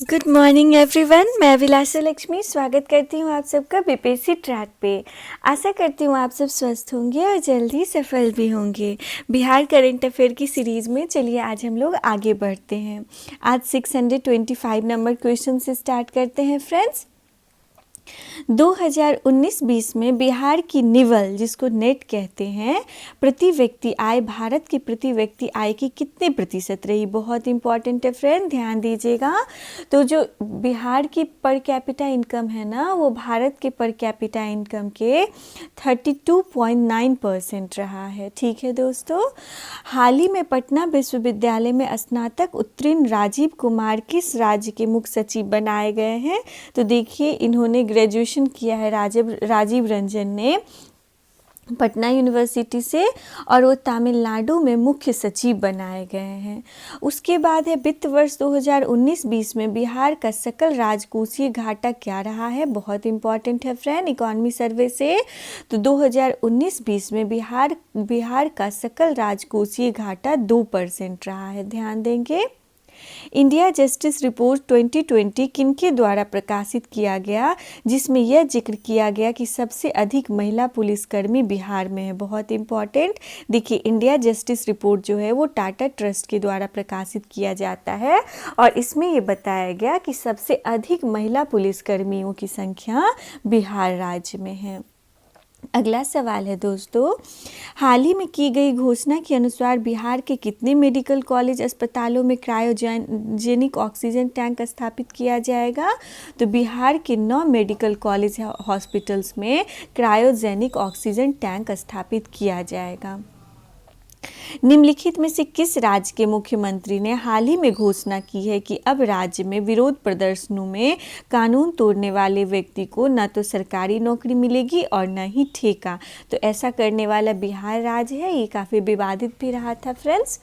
Good morning everyone. मैं विलासा लक्ष्मी स्वागत करती हूँ आप सबका बीपीएससी ट्रैक पे। आशा करती हूँ आप सब स्वस्थ होंगे और जल्दी सफल भी होंगे। बिहार करंट अफेयर की सीरीज़ में चलिए आज हम लोग आगे बढ़ते हैं। आज 625 नंबर क्वेश्चन से स्टार्ट करते हैं फ्रेंड्स। 2019-20 में बिहार की निवल, जिसको नेट कहते हैं, प्रति व्यक्ति आय भारत की प्रति व्यक्ति आय की कितने प्रतिशत रही? बहुत इंपॉर्टेंट है फ्रेंड, ध्यान दीजिएगा। तो जो बिहार की पर कैपिटा इनकम है ना, वो भारत के पर कैपिटा इनकम के 32.9% रहा है। ठीक है दोस्तों। हाल ही में पटना विश्वविद्यालय में स्नातक उत्तीर्ण राजीव कुमार किस राज्य के मुख्य सचिव बनाए गए हैं? तो देखिए, इन्होंने ग्रेजुएशन किया है राजीव रंजन ने पटना यूनिवर्सिटी से, और वो तमिलनाडु में मुख्य सचिव बनाए गए हैं। उसके बाद है वित्त वर्ष 2019-20 में बिहार का सकल राजकोषीय घाटा क्या रहा है? बहुत इंपॉर्टेंट है फ्रेंड, इकोनॉमी सर्वे से। तो 2019-20 में बिहार का सकल राजकोषीय घाटा 2% रहा है। ध्यान देंगे। इंडिया जस्टिस रिपोर्ट 2020 किनके द्वारा प्रकाशित किया गया, जिसमें यह जिक्र किया गया कि सबसे अधिक महिला पुलिसकर्मी बिहार में है? बहुत इंपॉर्टेंट। देखिए, इंडिया जस्टिस रिपोर्ट जो है वो टाटा ट्रस्ट के द्वारा प्रकाशित किया जाता है, और इसमें ये बताया गया कि सबसे अधिक महिला पुलिसकर्मियों की संख्या बिहार राज्य में है। अगला सवाल है दोस्तों, हाल ही में की गई घोषणा के अनुसार बिहार के कितने मेडिकल कॉलेज अस्पतालों में क्रायोजेनिक ऑक्सीजन टैंक स्थापित किया जाएगा? तो बिहार के 9 मेडिकल कॉलेज हॉस्पिटल्स में क्रायोजेनिक ऑक्सीजन टैंक स्थापित किया जाएगा। निम्नलिखित में से किस राज्य के मुख्यमंत्री ने हाल ही में घोषणा की है कि अब राज्य में विरोध प्रदर्शनों में कानून तोड़ने वाले व्यक्ति को न तो सरकारी नौकरी मिलेगी और न ही ठेका? तो ऐसा करने वाला बिहार राज्य है। ये काफ़ी विवादित भी रहा था फ्रेंड्स।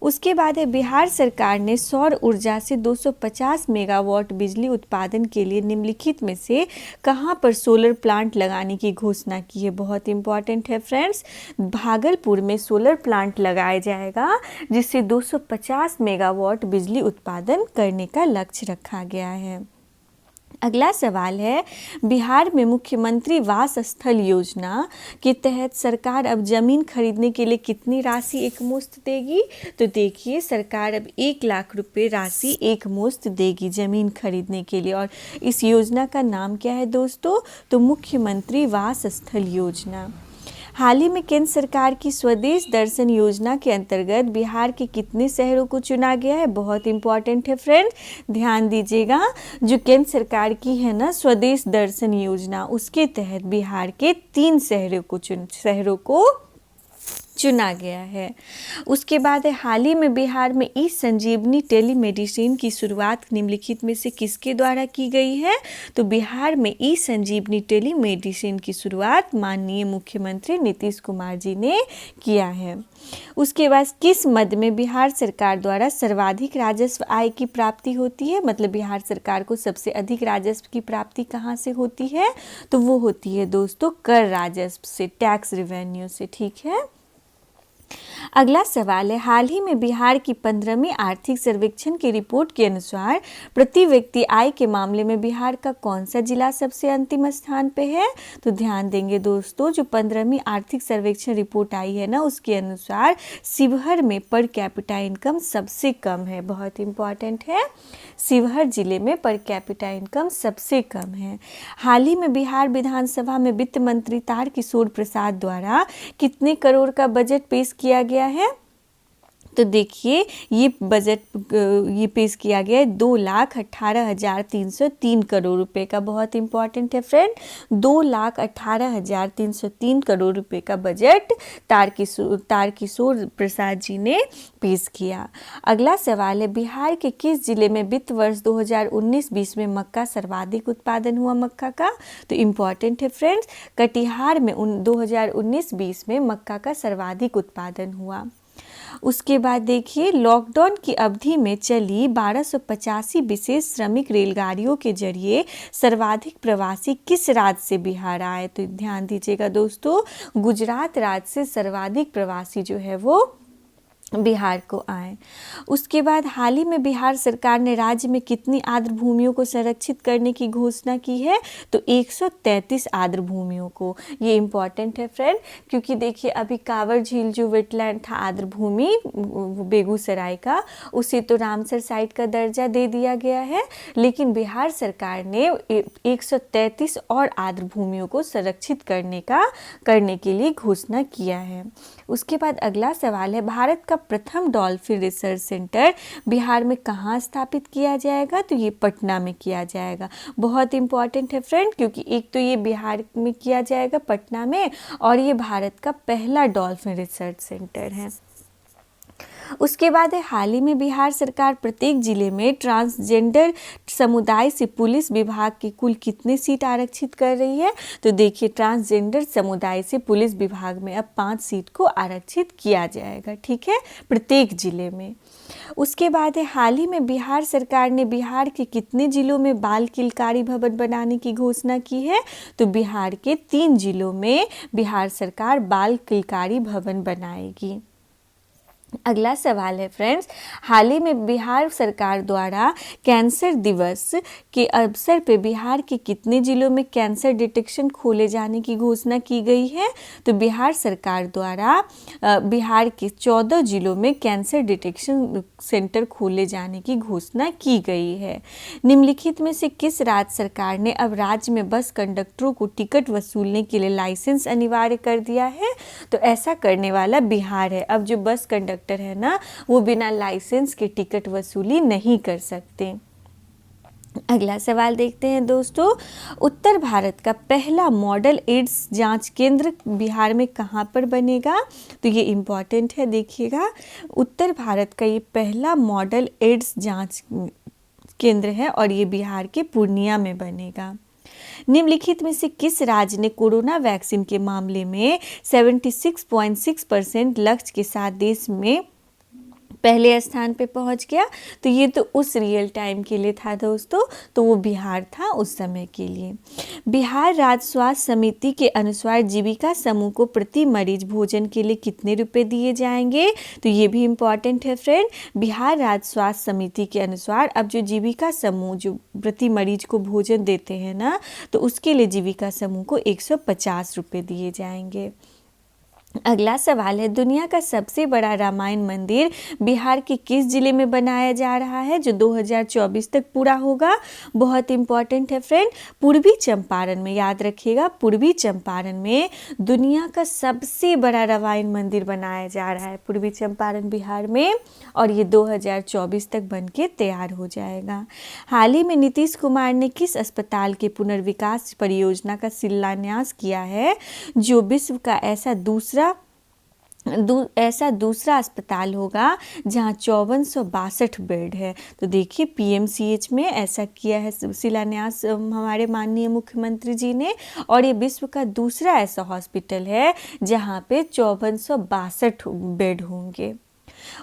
उसके बाद है बिहार सरकार ने सौर ऊर्जा से 250 मेगावाट बिजली उत्पादन के लिए निम्नलिखित में से कहां पर सोलर प्लांट लगाने की घोषणा की है? बहुत इंपॉर्टेंट है फ्रेंड्स, भागलपुर में सोलर प्लांट लगाया जाएगा, जिससे 250 मेगावाट बिजली उत्पादन करने का लक्ष्य रखा गया है। अगला सवाल है, बिहार में मुख्यमंत्री वास स्थल योजना के तहत सरकार अब जमीन खरीदने के लिए कितनी राशि एकमुश्त देगी? तो देखिए, सरकार अब 1 लाख रुपए राशि एकमुश्त देगी जमीन खरीदने के लिए, और इस योजना का नाम क्या है दोस्तों? तो मुख्यमंत्री वास स्थल योजना। हाल ही में केंद्र सरकार की स्वदेश दर्शन योजना के अंतर्गत बिहार के कितने शहरों को चुना गया है? बहुत इंपॉर्टेंट है फ्रेंड, ध्यान दीजिएगा। जो केंद्र सरकार की है ना स्वदेश दर्शन योजना, उसके तहत बिहार के 3 शहरों को चुना गया है। उसके बाद है, हाल ही में बिहार में ई संजीवनी टेलीमेडिसिन की शुरुआत निम्नलिखित में से किसके द्वारा की गई है? तो बिहार में ई संजीवनी टेलीमेडिसिन की शुरुआत माननीय मुख्यमंत्री नीतीश कुमार जी ने किया है। उसके बाद किस मद में बिहार सरकार द्वारा सर्वाधिक राजस्व आय की प्राप्ति होती है? मतलब बिहार सरकार को सबसे अधिक राजस्व की प्राप्ति कहाँ से होती है? तो वो होती है दोस्तों कर राजस्व से, टैक्स रेवेन्यू से। ठीक है। अगला सवाल है, हाल ही में बिहार की 15वीं आर्थिक सर्वेक्षण की रिपोर्ट के अनुसार प्रति व्यक्ति आय के मामले में बिहार का कौन सा जिला सबसे अंतिम स्थान पे है? तो ध्यान देंगे दोस्तों, जो 15वीं आर्थिक सर्वेक्षण रिपोर्ट आई है ना, उसके अनुसार शिवहर में पर कैपिटा इनकम सबसे कम है। बहुत इंपॉर्टेंट है, शिवहर जिले में पर कैपिटा इनकम सबसे कम है। हाल ही में बिहार विधानसभा में वित्त मंत्री तारकिशोर प्रसाद द्वारा कितने करोड़ का बजट पेश किया गया है? तो देखिए, ये बजट ये पेश किया गया है 2,18,303 करोड़ रुपए का। बहुत इंपॉर्टेंट है फ्रेंड, 2,18,303 करोड़ रुपए का बजट तारकिशोर प्रसाद जी ने पेश किया। अगला सवाल है, बिहार के किस जिले में वित्त वर्ष 2019-20 में मक्का सर्वाधिक उत्पादन हुआ? मक्का का तो इम्पॉर्टेंट है फ्रेंड्स, कटिहार में 2019-20 में मक्का का सर्वाधिक उत्पादन हुआ। उसके बाद देखिए, लॉकडाउन की अवधि में चली 1285 विशेष श्रमिक रेलगाड़ियों के जरिए सर्वाधिक प्रवासी किस राज्य से बिहार आए? तो ध्यान दीजिएगा दोस्तों, गुजरात राज्य से सर्वाधिक प्रवासी जो है वो बिहार को आए। उसके बाद हाल ही में बिहार सरकार ने राज्य में कितनी आर्द्र भूमियों को संरक्षित करने की घोषणा की है, तो 133 आर्द्र भूमियों को। ये इम्पॉर्टेंट है फ्रेंड, क्योंकि देखिए अभी कांवर झील जो वेटलैंड था आर्द्र भूमि बेगूसराय का, उसे तो रामसर साइट का दर्जा दे दिया गया है, लेकिन बिहार सरकार ने 133 और आर्द्र भूमियों को संरक्षित करने के लिए घोषणा किया है। उसके बाद अगला सवाल है, भारत का प्रथम डॉल्फिन रिसर्च सेंटर बिहार में कहाँ स्थापित किया जाएगा, तो ये पटना में किया जाएगा। बहुत इंपॉर्टेंट है फ्रेंड, क्योंकि एक तो ये बिहार में किया जाएगा पटना में, और ये भारत का पहला डॉल्फिन रिसर्च सेंटर है। उसके बाद है, हाल ही में बिहार सरकार प्रत्येक जिले में ट्रांसजेंडर समुदाय से पुलिस विभाग की कुल कितनी सीट आरक्षित कर रही है, तो देखिए ट्रांसजेंडर समुदाय से पुलिस विभाग में अब 5 सीट को आरक्षित किया जाएगा, ठीक है, प्रत्येक जिले में। उसके बाद है, हाल ही में बिहार सरकार ने बिहार के कितने जिलों में बाल किलकारी भवन बनाने की घोषणा की है, तो बिहार के 3 जिलों में बिहार सरकार बाल किलकारी भवन बनाएगी। अगला सवाल है फ्रेंड्स, हाल ही में बिहार सरकार द्वारा कैंसर दिवस के अवसर पर बिहार के कितने जिलों में कैंसर डिटेक्शन खोले जाने की घोषणा की गई है, तो बिहार सरकार द्वारा बिहार के 14 जिलों में कैंसर डिटेक्शन सेंटर खोले जाने की घोषणा की गई है। निम्नलिखित में से किस राज्य सरकार ने अब राज्य में बस कंडक्टरों को टिकट वसूलने के लिए लाइसेंस अनिवार्य कर दिया है, तो ऐसा करने वाला बिहार है। अब जो बस कंडक्टर है ना, वो बिना लाइसेंस के टिकट वसूली नहीं कर सकते। अगला सवाल देखते हैं दोस्तों, उत्तर भारत का पहला मॉडल एड्स जांच केंद्र बिहार में कहाँ पर बनेगा, तो ये इम्पॉर्टेंट है, देखिएगा उत्तर भारत का ये पहला मॉडल एड्स जांच केंद्र है और ये बिहार के पूर्णिया में बनेगा। निम्नलिखित में से किस राज्य ने कोरोना वैक्सीन के मामले में 76.6% लक्ष्य के साथ देश में पहले स्थान पे पहुंच गया, तो ये तो उस रियल टाइम के लिए था दोस्तों, तो वो बिहार था उस समय के लिए। बिहार राज्य स्वास्थ्य समिति के अनुसार जीविका समूह को प्रति मरीज भोजन के लिए कितने रुपए दिए जाएंगे, तो ये भी इम्पॉर्टेंट है फ्रेंड। बिहार राज्य स्वास्थ्य समिति के अनुसार अब जो जीविका समूह जो प्रति मरीज को भोजन देते हैं ना, तो उसके लिए जीविका समूह को 150 रुपये दिए जाएंगे। अगला सवाल है, दुनिया का सबसे बड़ा रामायण मंदिर बिहार के किस जिले में बनाया जा रहा है, जो 2024 तक पूरा होगा। बहुत इंपॉर्टेंट है फ्रेंड, पूर्वी चंपारण में, याद रखिएगा पूर्वी चंपारण में दुनिया का सबसे बड़ा रामायण मंदिर बनाया जा रहा है, पूर्वी चंपारण बिहार में, और ये 2024 तक बन के तैयार हो जाएगा। हाल ही में नीतीश कुमार ने किस अस्पताल के पुनर्विकास परियोजना का शिलान्यास किया है, जो विश्व का ऐसा दूसरा अस्पताल होगा जहां 5462 बेड है। तो देखिए पीएमसीएच में ऐसा किया है शिलान्यास हमारे माननीय मुख्यमंत्री जी ने, और ये विश्व का दूसरा ऐसा हॉस्पिटल है जहां पे 5462 बेड होंगे।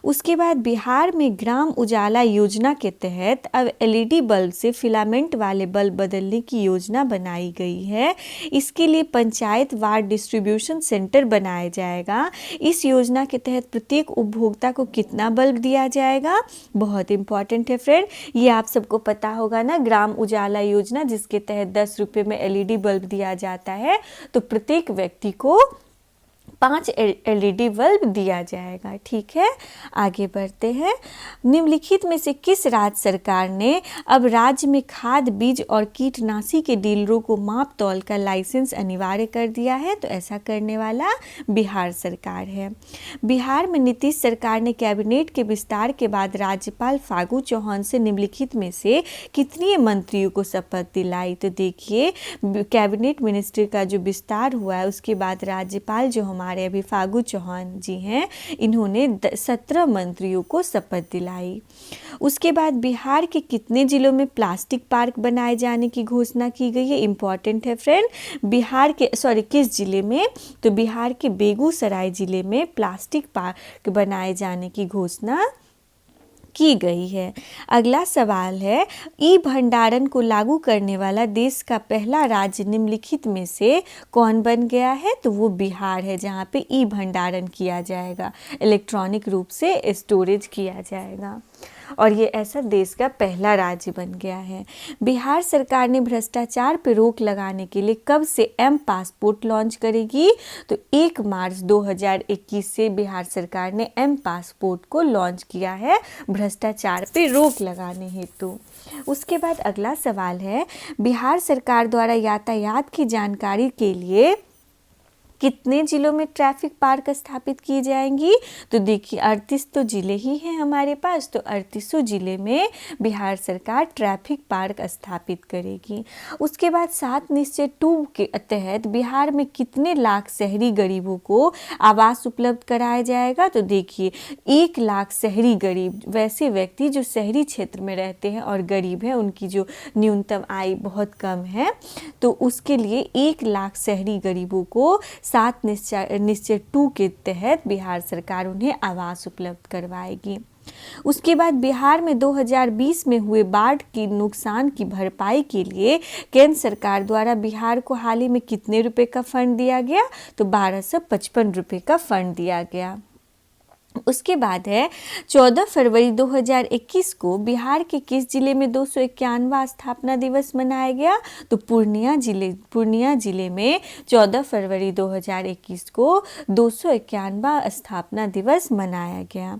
उसके बाद बिहार में ग्राम उजाला योजना के तहत अब एलईडी बल्ब से फिलामेंट वाले बल्ब बदलने की योजना बनाई गई है। इसके लिए पंचायत वार डिस्ट्रीब्यूशन सेंटर बनाया जाएगा। इस योजना के तहत प्रत्येक उपभोक्ता को कितना बल्ब दिया जाएगा, बहुत इंपॉर्टेंट है फ्रेंड, ये आप सबको पता होगा ना, ग्राम उजाला योजना जिसके तहत 10 रुपये में एलईडी बल्ब दिया जाता है, तो प्रत्येक व्यक्ति को 5 एलईडी बल्ब दिया जाएगा। ठीक है, आगे बढ़ते हैं। निम्नलिखित में से किस राज्य सरकार ने अब राज्य में खाद बीज और कीटनाशी के डीलरों को माप तौल का लाइसेंस अनिवार्य कर दिया है, तो ऐसा करने वाला बिहार सरकार है। बिहार में नीतीश सरकार ने कैबिनेट के विस्तार के बाद राज्यपाल फागू चौहान से निम्नलिखित में से कितने मंत्रियों को शपथ दिलाई, तो देखिए कैबिनेट मिनिस्ट्री का जो विस्तार हुआ है उसके बाद राज्यपाल जो हमारे अभी फागू चौहान जी हैं, इन्होंने 17 मंत्रियों को शपथ दिलाई। उसके बाद बिहार के कितने जिलों में प्लास्टिक पार्क बनाए जाने की घोषणा की गई है, इंपॉर्टेंट है फ्रेंड। किस जिले में, तो बिहार के बेगूसराय जिले में प्लास्टिक पार्क बनाए जाने की घोषणा की गई है। अगला सवाल है, ई भंडारण को लागू करने वाला देश का पहला राज्य निम्नलिखित में से कौन बन गया है? तो वो बिहार है, जहाँ पे ई भंडारण किया जाएगा, इलेक्ट्रॉनिक रूप से स्टोरेज किया जाएगा, और ये ऐसा देश का पहला राज्य बन गया है। बिहार सरकार ने भ्रष्टाचार पर रोक लगाने के लिए कब से एम पासपोर्ट लॉन्च करेगी? तो 1 मार्च 2021 से बिहार सरकार ने एम पासपोर्ट को लॉन्च किया है भ्रष्टाचार पर रोक लगाने हेतु। उसके बाद अगला सवाल है, बिहार सरकार द्वारा यातायात की जानकारी के लिए कितने जिलों में ट्रैफिक पार्क स्थापित की जाएंगी? तो देखिए 38 तो जिले ही हैं हमारे पास, तो 38 जिले में बिहार सरकार ट्रैफिक पार्क स्थापित करेगी। उसके बाद 7 निश्चय 2 के तहत बिहार में कितने लाख शहरी गरीबों को आवास उपलब्ध कराया जाएगा? तो देखिए 1 लाख शहरी गरीब, वैसे व्यक्ति जो शहरी क्षेत्र में रहते हैं और गरीब हैं, उनकी जो न्यूनतम आय बहुत कम है, तो उसके लिए 1 लाख शहरी गरीबों को 7 निश्चय 2 के तहत बिहार सरकार उन्हें आवास उपलब्ध करवाएगी। उसके बाद बिहार में 2020 में हुए बाढ़ की नुकसान की भरपाई के लिए केंद्र सरकार द्वारा बिहार को हाल ही में कितने रुपए का फंड दिया गया? तो 1255 रुपए का फंड दिया गया। उसके बाद है 14 फरवरी 2021 को बिहार के किस जिले में 251वां स्थापना दिवस मनाया गया? तो पूर्णिया जिले में 14 फरवरी 2021 को 251वां स्थापना दिवस मनाया गया।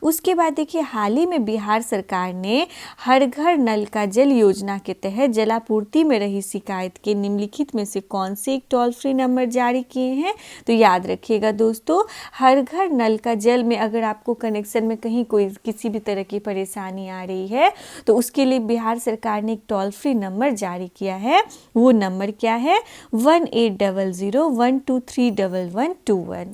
उसके बाद देखिए हाल ही में बिहार सरकार ने हर घर नल का जल योजना के तहत जलापूर्ति में रही शिकायत के निम्नलिखित में से कौन से एक टोल फ्री नंबर जारी किए हैं? तो याद रखिएगा दोस्तों, हर घर नल का जल में अगर आपको कनेक्शन में कहीं कोई किसी भी तरह की परेशानी आ रही है, तो उसके लिए बिहार सरकार ने एक टोल फ्री नंबर जारी किया है। वो नंबर क्या है? 1800123121।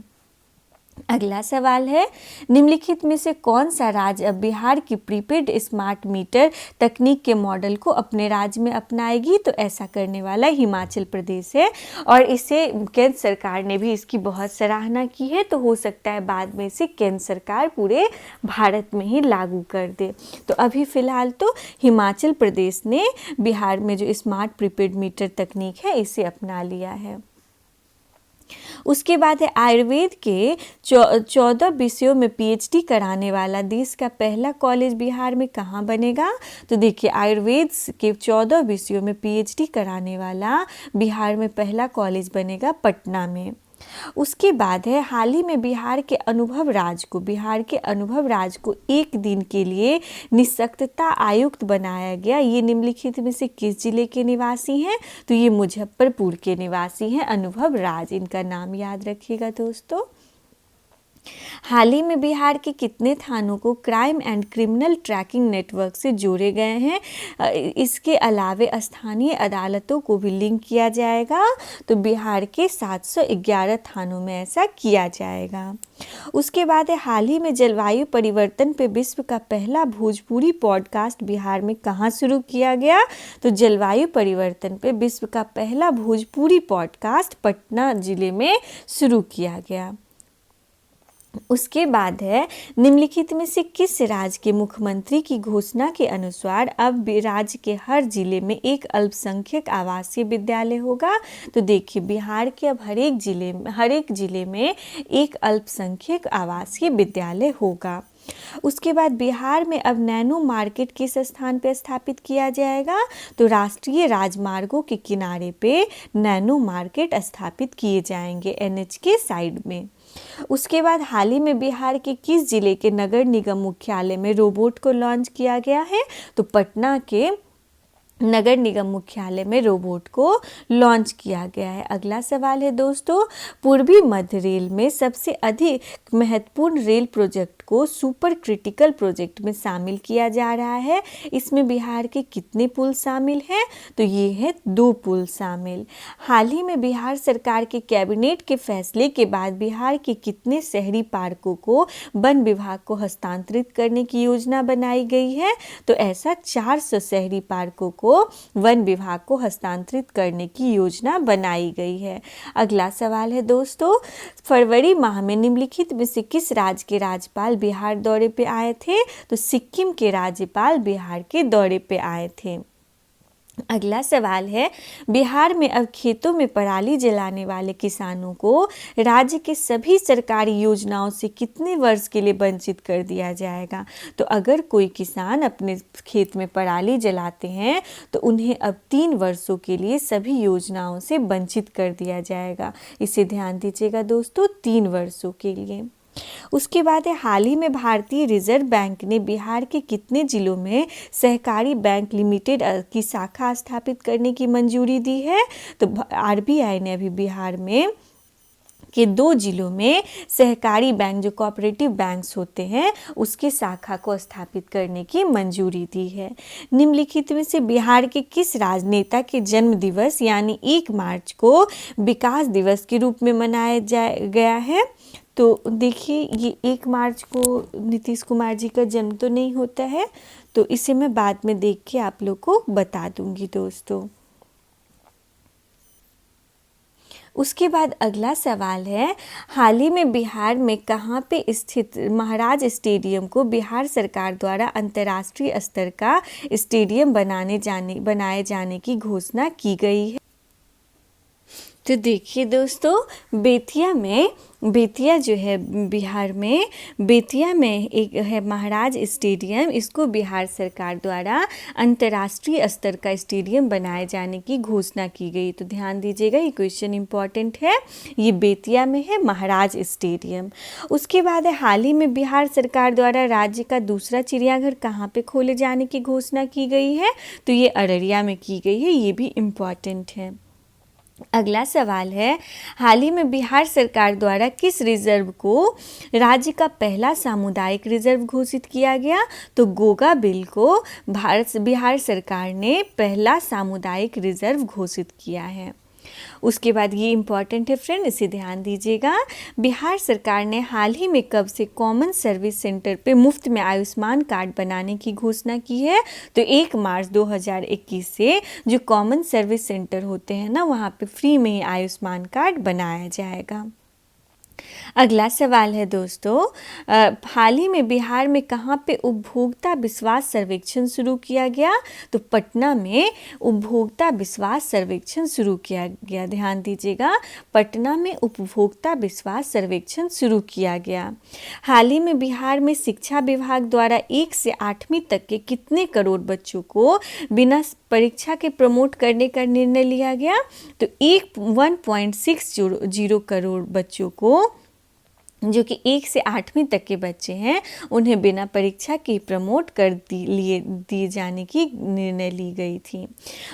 अगला सवाल है, निम्नलिखित में से कौन सा राज्य अब बिहार की प्रीपेड स्मार्ट मीटर तकनीक के मॉडल को अपने राज्य में अपनाएगी? तो ऐसा करने वाला हिमाचल प्रदेश है, और इसे केंद्र सरकार ने भी इसकी बहुत सराहना की है। तो हो सकता है बाद में इसे केंद्र सरकार पूरे भारत में ही लागू कर दे। तो अभी फ़िलहाल तो हिमाचल प्रदेश ने बिहार में जो स्मार्ट प्रीपेड मीटर तकनीक है, इसे अपना लिया है। उसके बाद है, आयुर्वेद के 14 विषयों में पीएचडी कराने वाला देश का पहला कॉलेज बिहार में कहाँ बनेगा? तो देखिए आयुर्वेद के 14 विषयों में पीएचडी कराने वाला बिहार में पहला कॉलेज बनेगा पटना में। उसके बाद है, हाल ही में बिहार के अनुभव राज को 1 दिन के लिए निःशक्तता आयुक्त बनाया गया। ये निम्नलिखित में से किस जिले के निवासी हैं? तो ये मुजफ्फरपुर के निवासी हैं अनुभव राज, इनका नाम याद रखिएगा दोस्तों। हाल ही में बिहार के कितने थानों को crime and criminal tracking network से जोड़े गए हैं? इसके अलावे स्थानीय अदालतों को भी लिंक किया जाएगा। तो बिहार के 711 थानों में ऐसा किया जाएगा। उसके बाद है, हाल ही में जलवायु परिवर्तन पे विश्व का पहला भोजपुरी पॉडकास्ट बिहार में कहाँ शुरू किया गया? तो जलवायु परिवर्तन पे विश्व का पहला भोजपुरी पॉडकास्ट पटना जिले में शुरू किया गया। उसके बाद है, निम्नलिखित में से किस राज्य के मुख्यमंत्री की घोषणा के अनुसार अब राज्य के हर जिले में एक अल्पसंख्यक आवासीय विद्यालय होगा? तो देखिए बिहार के अब हर एक जिले में एक अल्पसंख्यक आवासीय विद्यालय होगा। उसके बाद बिहार में अब नैनो मार्केट किस स्थान पर स्थापित किया जाएगा? तो राष्ट्रीय राजमार्गों के किनारे पे नैनो मार्केट स्थापित किए जाएंगे, NH के साइड में। उसके बाद हाल ही में बिहार के किस जिले के नगर निगम मुख्यालय में रोबोट को लॉन्च किया गया है? तो पटना के नगर निगम मुख्यालय में रोबोट को लॉन्च किया गया है। अगला सवाल है दोस्तों, पूर्वी मध्य रेल में सबसे अधिक महत्वपूर्ण रेल प्रोजेक्ट को सुपर क्रिटिकल प्रोजेक्ट में शामिल किया जा रहा है। इसमें बिहार के कितने पुल शामिल हैं? तो ये है 2 पुल शामिल। हाल ही में बिहार सरकार के कैबिनेट के फैसले के बाद बिहार के कितने शहरी पार्कों को वन विभाग को हस्तांतरित करने की योजना बनाई गई है? तो ऐसा 400 शहरी पार्कों को वन विभाग को हस्तांतरित करने की योजना बनाई गई है। अगला सवाल है दोस्तों, फरवरी माह में निम्नलिखित में से किस राज्य के राज्यपाल बिहार दौरे पे आए थे? तो सिक्किम के राज्यपाल बिहार के दौरे पे आए थे। अगला सवाल है, बिहार में अब खेतों में पराली जलाने वाले किसानों को राज्य के सभी सरकारी योजनाओं से कितने वर्ष के लिए वंचित कर दिया जाएगा? तो अगर कोई किसान अपने खेत में पराली जलाते हैं तो उन्हें अब 3 वर्षों के लिए सभी योजनाओं से वंचित कर दिया जाएगा। इसे ध्यान दीजिएगा दोस्तों, 3 वर्षों के लिए। उसके बाद है, हाल ही में भारतीय रिजर्व बैंक ने बिहार के कितने जिलों में सहकारी बैंक लिमिटेड की शाखा स्थापित करने की मंजूरी दी है? तो आरबीआई ने अभी बिहार में के 2 जिलों में सहकारी बैंक, जो कोऑपरेटिव बैंक्स होते हैं, उसकी शाखा को स्थापित करने की मंजूरी दी है। निम्नलिखित में से बिहार के किस राजनेता के जन्म दिवस यानी 1 मार्च को विकास दिवस के रूप में मनाया गया है? तो देखिए, ये 1 मार्च को नीतीश कुमार जी का जन्म तो नहीं होता है, तो इसे मैं बाद में देख के आप लोग को बता दूंगी दोस्तों। उसके बाद अगला सवाल है, हाल ही में बिहार में कहाँ पे स्थित महाराज स्टेडियम को बिहार सरकार द्वारा अंतर्राष्ट्रीय स्तर का स्टेडियम बनाए जाने की घोषणा की गई है? तो देखिए दोस्तों, बेतिया जो है बिहार में, बेतिया में एक है महाराज स्टेडियम। इसको बिहार सरकार द्वारा अंतर्राष्ट्रीय स्तर का स्टेडियम बनाए जाने की घोषणा की गई। तो ध्यान दीजिएगा, ये क्वेश्चन इम्पॉर्टेंट है। ये बेतिया में है महाराज स्टेडियम। उसके बाद है, हाल ही में बिहार सरकार द्वारा राज्य का दूसरा चिड़ियाघर कहाँ पे खोले जाने की घोषणा की गई है? तो ये अररिया में की गई है। ये भी इम्पॉर्टेंट है। अगला सवाल है, हाल ही में बिहार सरकार द्वारा किस रिजर्व को राज्य का पहला सामुदायिक रिजर्व घोषित किया गया? तो गोगा बिल को बिहार सरकार ने पहला सामुदायिक रिजर्व घोषित किया है। उसके बाद ये इम्पॉर्टेंट है फ्रेंड, इसे ध्यान दीजिएगा। बिहार सरकार ने हाल ही में कब से कॉमन सर्विस सेंटर पे मुफ्त में आयुष्मान कार्ड बनाने की घोषणा की है? तो 1 मार्च 2021 से जो कॉमन सर्विस सेंटर होते हैं ना, वहाँ पे फ्री में ही आयुष्मान कार्ड बनाया जाएगा। अगला सवाल है दोस्तों, हाल ही में बिहार में कहाँ पे उपभोक्ता विश्वास सर्वेक्षण शुरू किया गया? तो पटना में उपभोक्ता विश्वास सर्वेक्षण शुरू किया गया। ध्यान दीजिएगा, पटना में उपभोक्ता विश्वास सर्वेक्षण शुरू किया गया। हाल ही में बिहार में शिक्षा विभाग द्वारा 1 से 8वीं तक के कितने करोड़ बच्चों को बिना परीक्षा के प्रमोट करने का निर्णय लिया गया? तो 1.60 करोड़ बच्चों को, जो कि 1 से 8वीं तक के बच्चे हैं, उन्हें बिना परीक्षा के प्रमोट कर दिए जाने की निर्णय ली गई थी।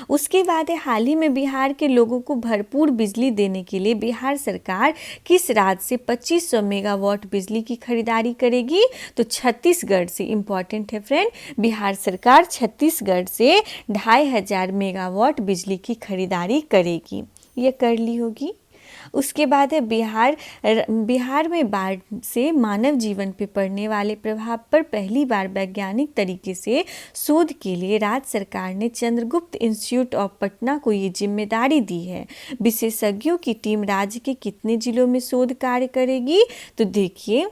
उसके बाद हाल ही में बिहार के लोगों को भरपूर बिजली देने के लिए बिहार सरकार किस राज्य से 2500 मेगावाट बिजली की खरीदारी करेगी? तो छत्तीसगढ़ से। इम्पॉर्टेंट है फ्रेंड, बिहार सरकार छत्तीसगढ़ से 2500 मेगावाट बिजली की खरीदारी करेगी। ये कर ली होगी। उसके बाद है, बिहार में बाढ़ से मानव जीवन पर पड़ने वाले प्रभाव पर पहली बार वैज्ञानिक तरीके से शोध के लिए राज्य सरकार ने चंद्रगुप्त इंस्टीट्यूट ऑफ पटना को ये जिम्मेदारी दी है। विशेषज्ञों की टीम राज्य के कितने जिलों में शोध कार्य करेगी? तो देखिए,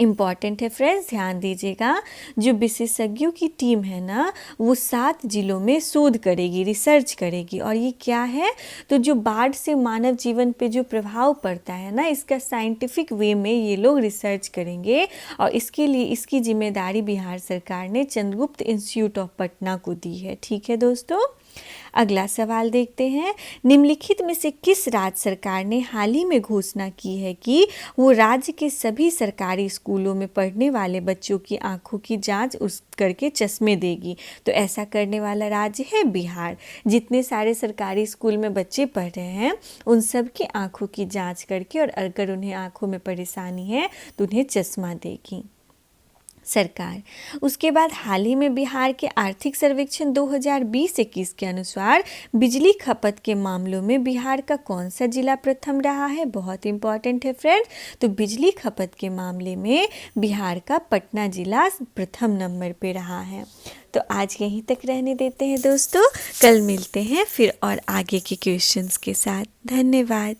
इम्पॉर्टेंट है फ्रेंड्स, ध्यान दीजिएगा। जो विशेषज्ञों की टीम है ना, वो 7 जिलों में शोध करेगी, रिसर्च करेगी। और ये क्या है? तो जो बाढ़ से मानव जीवन पे जो प्रभाव पड़ता है ना, इसका साइंटिफिक वे में ये लोग रिसर्च करेंगे, और इसके लिए इसकी जिम्मेदारी बिहार सरकार ने चंद्रगुप्त इंस्टीट्यूट ऑफ पटना को दी है। ठीक है दोस्तों। अगला सवाल देखते हैं, निम्नलिखित में से किस राज्य सरकार ने हाल ही में घोषणा की है कि वो राज्य के सभी सरकारी स्कूलों में पढ़ने वाले बच्चों की आंखों की जांच करके चश्मे देगी? तो ऐसा करने वाला राज्य है बिहार। जितने सारे सरकारी स्कूल में बच्चे पढ़ रहे हैं, उन सब की आंखों की जांच करके, और अगर उन्हें आंखों में परेशानी है तो उन्हें चश्मा देगी सरकार। उसके बाद हाल ही में बिहार के आर्थिक सर्वेक्षण 2020-21 के अनुसार बिजली खपत के मामलों में बिहार का कौन सा जिला प्रथम रहा है? बहुत इंपॉर्टेंट है फ्रेंड। तो बिजली खपत के मामले में बिहार का पटना जिला प्रथम नंबर पे रहा है। तो आज यहीं तक रहने देते हैं दोस्तों, कल मिलते हैं फिर और आगे के क्वेश्चंस के साथ। धन्यवाद।